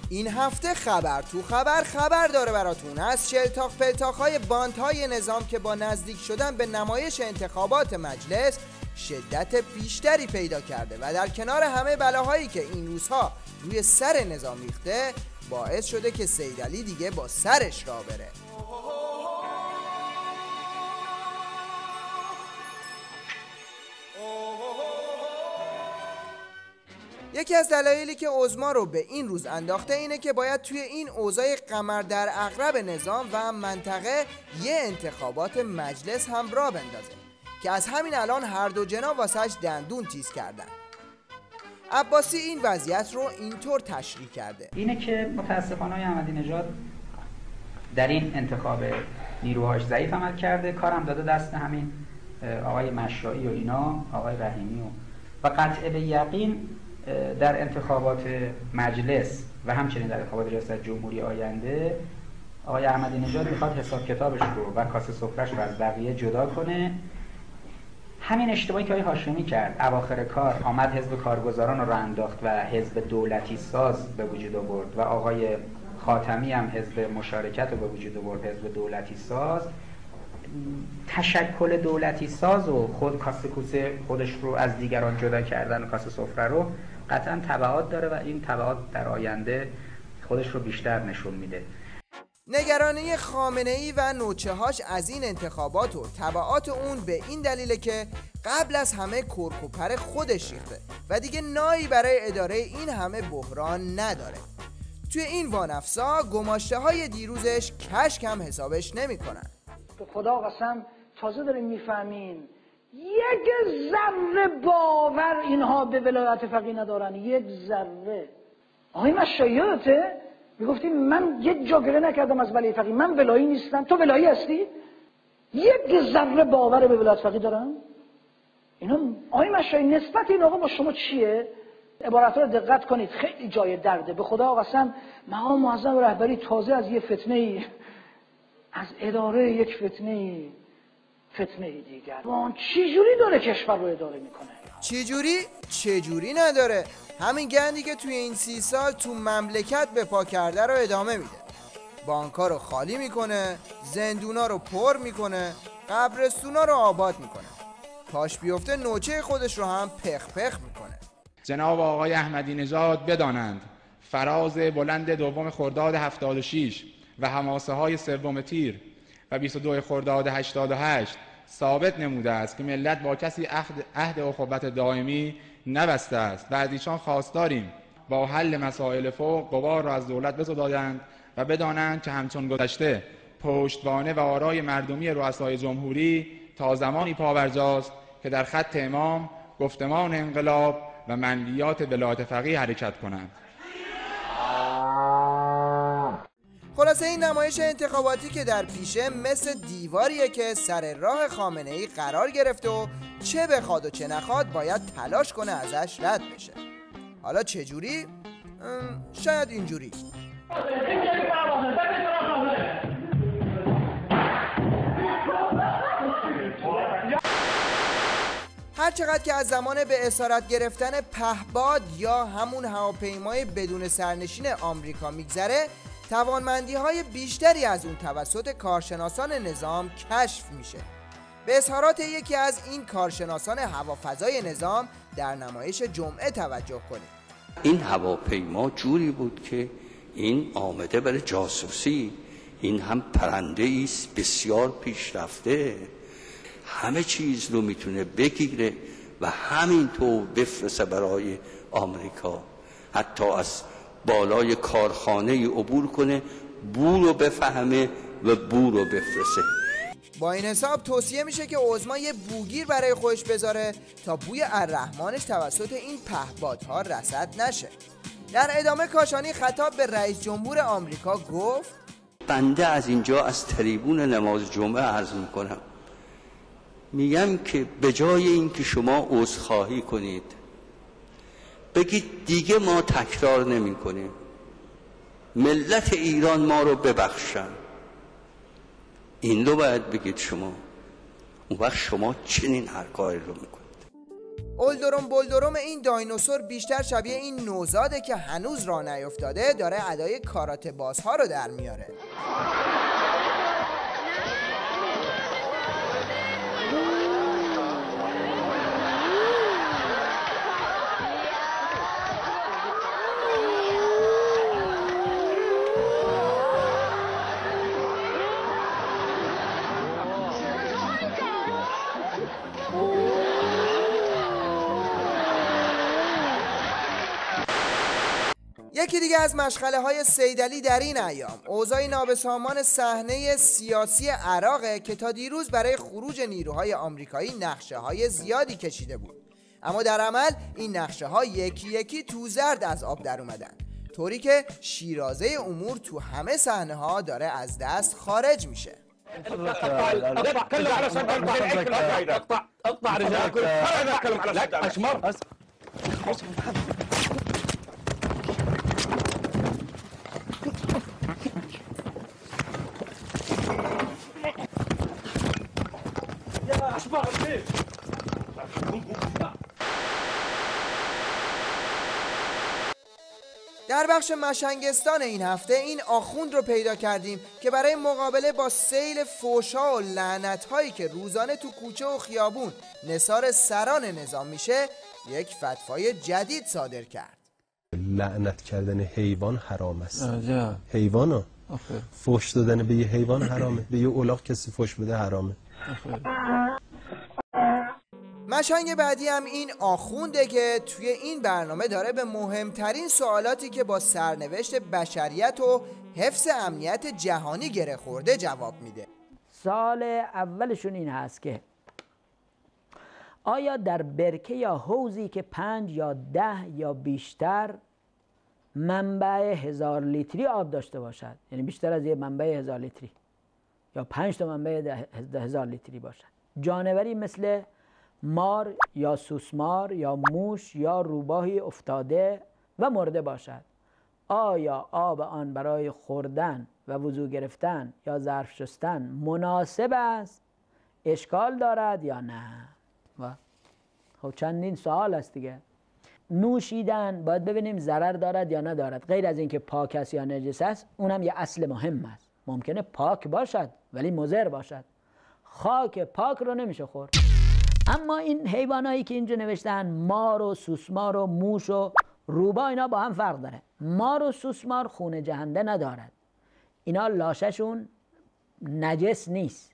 این هفته خبر تو خبر داره براتون از شلتاق پلتاق‌های باندهای نظام که با نزدیک شدن به نمایش انتخابات مجلس شدت بیشتری پیدا کرده و در کنار همه بلاهایی که این روزها روی سر نظام ریخته باعث شده که سید علی دیگه با سرش راه بره. یکی از دلایلی که عظما رو به این روز انداخته اینه که باید توی این اوضاع قمر در عقرب نظام و منطقه یه انتخابات مجلس هم راه بندازه که از همین الان هر دو جناح واسش دندون تیز کردن. عباسی این وضعیت رو اینطور تشریح کرده: اینه که متاسفانه آقای احمدی نژاد در این انتخاب نیروهاش ضعیف عمل کرده، کارم داده دست همین آقای مشرایی و اینا، آقای رحیمی و قطع به یقین در انتخابات مجلس و همچنین در انتخابات ریاست جمهوری آینده آقای احمدی نژاد میخواد حساب کتابش رو و کاسه سفره‌اش رو از بقیه جدا کنه. همین اشتباهی که آقای هاشمی کرد اواخر کار، آمد حزب کارگزاران رو انداخت و حزب دولتی ساز به وجود آورد و آقای خاتمی هم حزب مشارکت رو به وجود آورد، حزب دولتی ساز. تشکل دولتی ساز و خود کاسه کوسه خودش رو از دیگران جدا کردن و کاسه سفره رو قطعا تبعات داره و این تبعات در آینده خودش رو بیشتر نشون میده. نگرانی خامنه‌ای و نوچه‌هاش از این انتخابات و تبعات اون به این دلیله که قبل از همه کرکوپر خودش ریخته و دیگه نایی برای اداره این همه بحران نداره. توی این وانفسا گماشته‌های دیروزش کشک هم حسابش نمی‌کنن. به خدا قسم تازه داریم میفهمیم یک ذره باور اینها به ولایت فقیه ندارن، یک ذره. آقای مشایعته میگفتیم من یک جا گله نکردم از ولی فقیه، من ولایی نیستم، تو ولایی هستی؟ یک ذره باور به ولایت فقیه دارن؟ اینا آقای مشایع نسبت این آقا با شما چیه؟ عبارت رو دقت کنید، خیلی جای درده. به خدا قسم مقام معظم رهبری تازه از یه فتنه، از اداره یک فتنه دیگر چجوری داره کشور رو اداره میکنه؟ چجوری نداره؟ همین گندی که توی این 30 سال تو مملکت به پا کرده رو ادامه میده. بانک‌ها رو خالی میکنه، زندونا رو پر میکنه، قبرستونا رو آباد میکنه. پاش بیفته نوچه خودش رو هم پخ میکنه. جناب آقای احمدی نژاد بدانند فراز بلند دوم خرداد 76 و حماسه های سوم تیر و 22 خرداد 88 ثابت نموده است که ملت با کسی عهد اخوت دائمی نبسته است و از ایشان خواستاریم با حل مسائل فوق غبار را از دولت بزدایند و بدانند که همچون گذشته پشتوانه و آرای مردمی رؤسای جمهوری تا زمانی پاورجاست که در خط امام گفتمان انقلاب و منویات ولایت فقیه حرکت کنند. خلاصه این نمایش انتخاباتی که در پیشه مثل دیواریه که سر راه خامنه‌ای قرار گرفته و چه بخواد و چه نخواد باید تلاش کنه ازش رد بشه. حالا چجوری؟ شاید اینجوری. هر چقدر که از زمان به اسارت گرفتن پهباد یا همون هواپیمای بدون سرنشین آمریکا میگذره، توانمندی‌های بیشتری از اون توسط کارشناسان نظام کشف میشه. به اظهارات یکی از این کارشناسان هوافضای نظام در نمایش جمعه توجه کنید. این هواپیما جوری بود که این آمده برای جاسوسی، این هم پرنده است بسیار پیشرفته، همه چیز رو میتونه بگیره و همینطور بفرسته برای آمریکا، حتی از بالای کارخانه عبور کنه، بو رو بفهمه و بو رو بفرسته. با این حساب توصیه میشه که عظما یه بوگیر برای خودش بذاره تا بوی الرحمنش توسط این پهپادها رصد نشه. در ادامه کاشانی خطاب به رئیس جمهور آمریکا گفت: بنده از اینجا از تریبون نماز جمعه عرض میکنم، میگم که به جای این که شما عذرخواهی کنید بگید دیگه ما تکرار نمی کنیم، ملت ایران ما رو ببخشن، این رو باید بگید شما. اون وقت شما چنین حرکایی رو میکنید. اولدروم بولدروم این دایناسور بیشتر شبیه این نوزاده که هنوز راه نیفتاده داره ادای کاراته بازها رو در میاره. یکی دیگه از مشغله های صیدلی در این ایام اوضاع نابسامان صحنه سیاسی عراقه که تا دیروز برای خروج نیروهای آمریکایی نقشه های زیادی کشیده بود، اما در عمل این نقشه ها یکی یکی تو زرد از آب در اومدن، طوری که شیرازه امور تو همه صحنه ها داره از دست خارج میشه. در بخش مشنگستان این هفته این آخوند رو پیدا کردیم که برای مقابله با سیل فحشا و لعنت‌هایی که روزانه تو کوچه و خیابون نثار سران نظام میشه یک فتوای جدید صادر کرد. لعنت کردن حیوان حرام است. حیوانا فحش دادن به یه حیوان حرامه، به یه الاغ کسی فحش بده حرامه. مشنگ بعدی هم این آخونده که توی این برنامه داره به مهمترین سوالاتی که با سرنوشت بشریت و حفظ امنیت جهانی گره خورده جواب میده. سوال اولشون این هست که آیا در برکه یا حوضی که 5 یا 10 یا بیشتر منبع 1000 لیتری آب داشته باشد، یعنی بیشتر از یه منبع 1000 لیتری یا 5 تا منبع 1000 لیتری باشد، جانوری مثل مار یا سوسمار یا موش یا روباهی افتاده و مرده باشد، آیا آب آن برای خوردن و وضو گرفتن یا ظرف شستن مناسب است، اشکال دارد یا نه؟ و خب چندین سوال است دیگه. نوشیدن باید ببینیم ضرر دارد یا ندارد، غیر از اینکه پاک است یا نجس است، اونم یه اصل مهم است. ممکنه پاک باشد ولی مضر باشد. خاک پاک رو نمیشه خورد. اما این حیوانایی که اینجا نوشتن، مار و سوسمار و موش و روبا، اینا با هم فرق داره. مار و سوسمار خون جهنده ندارد، اینا لاششون نجس نیست.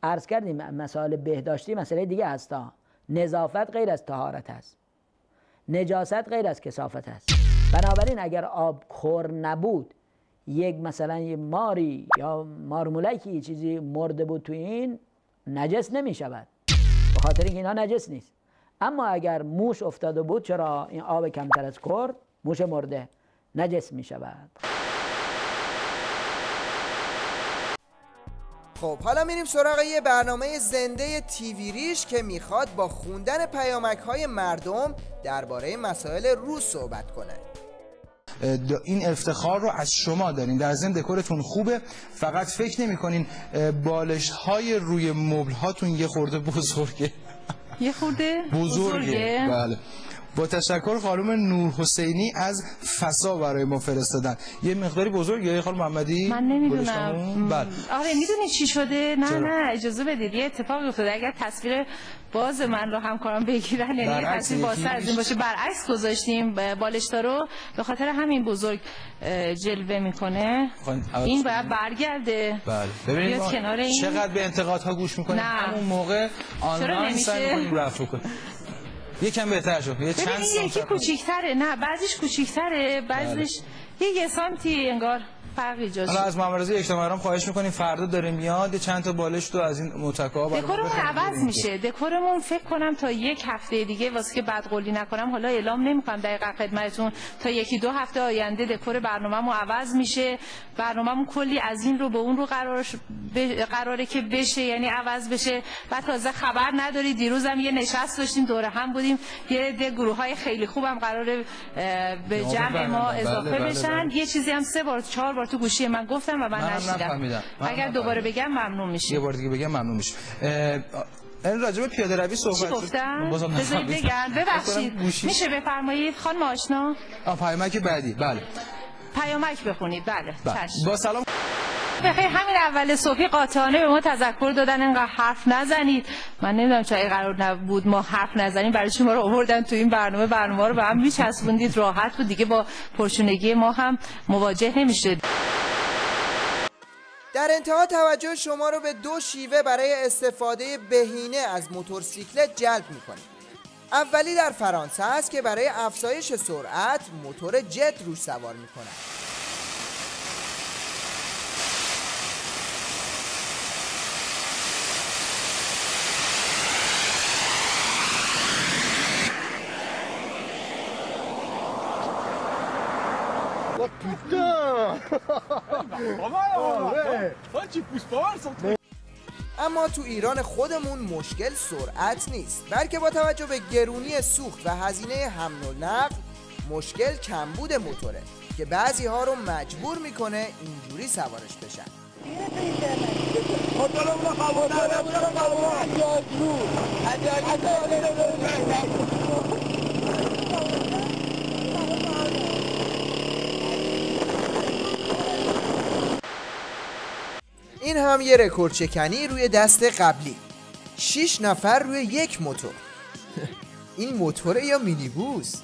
عرض کردیم مسائل بهداشتی مسئله دیگه هستا. نظافت غیر از طهارت است، نجاست غیر از کثافت است. بنابراین اگر آب خور نبود، یک مثلا یه ماری یا مارمولکی چیزی مرده بود تو این، نجس نمی شود، به خاطر اینکه اینا نجس نیست. اما اگر موش افتاده بود، چرا این آب کمتر از خورد، موش مرده نجس می شود. خب حالا میریم سراغ یه برنامه زنده تیوی ریش که میخواد با خوندن پیامک‌های مردم درباره مسائل روز صحبت کنه. این افتخار رو از شما دارین، در ضمن دکورتون خوبه، فقط فکر نمی‌کنین بالش های روی مبل هاتون یه خورده بزرگه. یه خورده بزرگه. بله. با تشکر خانم نور حسینی از فسا برای ما فرستادن. یه مقداری بزرگه خانم محمدی؟ من نمیدونم. بله. آره میدونی چی شده؟ نه اجازه بدید، یه اتفاقی افتاده. اگر تصویر باز من رو همکاران بگیرن، یعنی تصویر بازتر از این باشه، برعکس گذاشتیم بالشتا رو، به خاطر همین بزرگ جلوه میکنه. این باید برگرده. بله. ببینید کنار این چقدر به انتقادها گوش میکنیم. همون موقع آنلاین سعی می‌کنیم رفع کنیم. یکم بهتر شد. یه چند سانتی یکی کوچیک‌تره، نه بعضیش کوچیک‌تره، بعضیش یه سانتی انگار فرق ایجاد شده. حالا از محمد رضا اجتماعی فایش می‌کنیم فردا داره میاد، یه چند تا بالش تو از این متکا برام دکورمون عوض میشه. دکورمون فکر کنم تا یک هفته دیگه، واسه که بدقولی نکنم حالا اعلام نمی‌کنم دقیقاً خدمتتون، تا یکی دو هفته آینده دکور برنامه‌مون عوض میشه. برنامه‌مون کلی از این رو به اون رو قراره که بشه، یعنی عوض بشه. بعد تازه خبر نداری، دیروزم یه نشست داشتیم دوره هم بودیم، یه عده گروه‌های خیلی خوبم قراره به جمع ما اضافه بشن. یه چیزی هم 3 بار 4 بار تو گوشی من گفتم و من نشیدم. اگر دوباره بگم ممنون میشی. یه بار دیگه بگم ممنون میشی. این راجع به پیاده روی صحبت چی گفتم؟ بذارید بگم. ببخشید میشه بفرمایید خانم آشنا؟ پیامک بعدی. بله پیامک بخونید. بله چشم. با سلام. بخیر، همین اول صبحی قاطعانه به ما تذکر دادن اینقدر حرف نزنید. من نمیدونم چرا قرار نبود ما حرف نزنیم، برای شما رو آوردن تو این برنامه رو به هم میچسبوندید، راحت بود دیگه، با پرشونگی ما هم مواجه نمیشه. در انتها توجه شما رو به 2 شیوه برای استفاده بهینه از موتورسیکلت جلب می‌کنیم. اولی در فرانسه است که برای افزایش سرعت موتور جت روش سوار می‌کنند. اما تو ایران خودمون مشکل سرعت نیست، بلکه با توجه به گرونی سوخت و هزینه حمل و نقل مشکل کمبود موتوره که بعضی ها رو مجبور میکنه اینجوری سوارش بشن. این هم یه رکورد شکنی روی دست قبلی، 6 نفر روی یک موتور. این موتوره یا مینیبوس؟